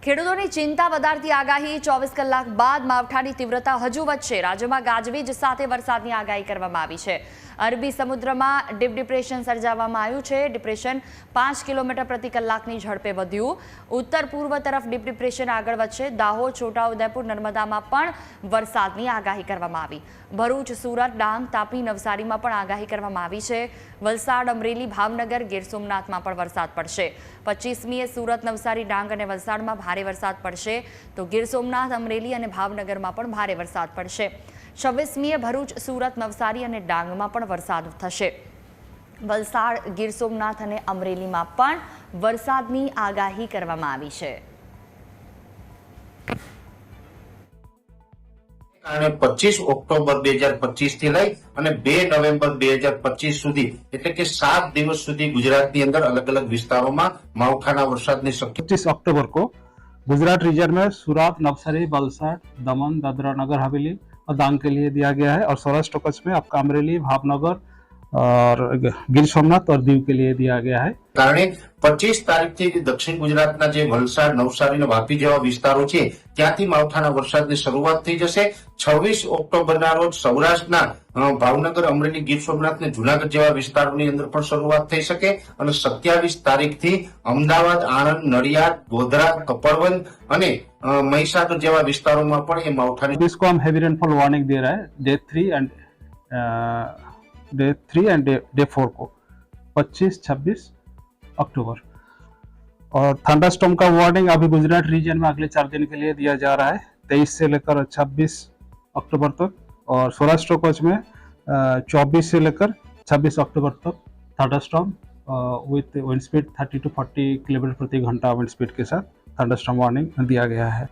ખેડૂતોની ચિંતા વધારતી આગાહી 24 કલાક બાદ માવઠાની તીવ્રતા હજુ વધશે। રાજ્યમાં ગાજવીજ સાથે વરસાદની આગાહી કરવામાં આવી છે। અરબી સમુદ્રમાં ડીપ ડિપ્રેશન સર્જાવામાં આવ્યું છે। ડિપ્રેશન 5 કિલોમીટર પ્રતિ કલાકની ઝડપે વધ્યું। ઉત્તર પૂર્વ તરફ ડીપ ડિપ્રેશન આગળ વધશે। દાહોદ, છોટાઉદેપુર, નર્મદામાં પણ વરસાદની આગાહી કરવામાં આવી। ભરૂચ, સુરત, ડાંગ, તાપી, નવસારીમાં પણ આગાહી કરવામાં આવી છે। વલસાડ, અમરેલી, ભાવનગર, ગીર સોમનાથમાં પણ વરસાદ પડશે। 25મીએ સુરત, નવસારી, ડાંગ અને વલસાડમાં ભારે વરસાદ પડશે તો ગીર સોમનાથ, અમરેલી અને ભાવનગરમાં પણ ભારે વરસાદ પડશે। 26મીએ ભરૂચ, સુરત, નવસારી અને ડાંગમાં પણ વરસાદ થશે। વલસાડ, ગીર સોમનાથ અને અમરેલીમાં પણ વરસાદની આગાહી કરવામાં આવી છે। અને 25 ઓક્ટોબર 2025 થી લઈ અને 2 નવેમ્બર 2025 સુધી એટલે કે 7 દિવસ સુધી ગુજરાतની અંદર अलग अलग વિસ્તારોમાં માવઠાના વરસાદની શક્યતા। 25 अक्टूबर को गुजरात रीजन में सूरत, नवसारी, वलसाड, दमन, दादरा नगर हवेली और डांग के लिए दिया गया है और सौराष्ट्र कच्छ में आपका अमरेली, भावनगर और गिर सोमनाथ और दीव के लिए दिया गया है। કારણે 25 તારીખથી દક્ષિણ ગુજરાતના જે વલસાડ, નવસારી અને વાપી જેવા વિસ્તારો છે ત્યાંથી માવઠાના વરસાદની શરૂઆત થઈ જશે। 26 ઓક્ટોબરના રોજ સૌરાષ્ટ્રના ભાવનગર, અમરેલી, ગીર સોમનાથ અને જુનાગઢ જેવા વિસ્તારોની અંદર પણ શરૂઆત થઈ શકે અને 27 તારીખથી અમદાવાદ, આણંદ, નડિયાદ, ગોધરા, કપડવંજ અને મહીસાગર જેવા વિસ્તારોમાં પણ એ માવઠાની इसको हम हेवी रेनफॉल वार्निंग दे रहा है डे 3 एंड डे 4 को 25-26 अक्टूबर। और थंडरस्टॉर्म का वार्निंग अभी गुजरात रीजन में अगले 4 दिन के लिए दिया जा रहा है 23 से लेकर 26 अक्टूबर तक और सौराष्ट्र कच्छ में 24 से लेकर 26 अक्टूबर तक thunderstorm with wind speed 30 to 40 kilometre प्रति घंटा विंड स्पीड के साथ थंडरस्टॉर्म वार्निंग दिया गया है।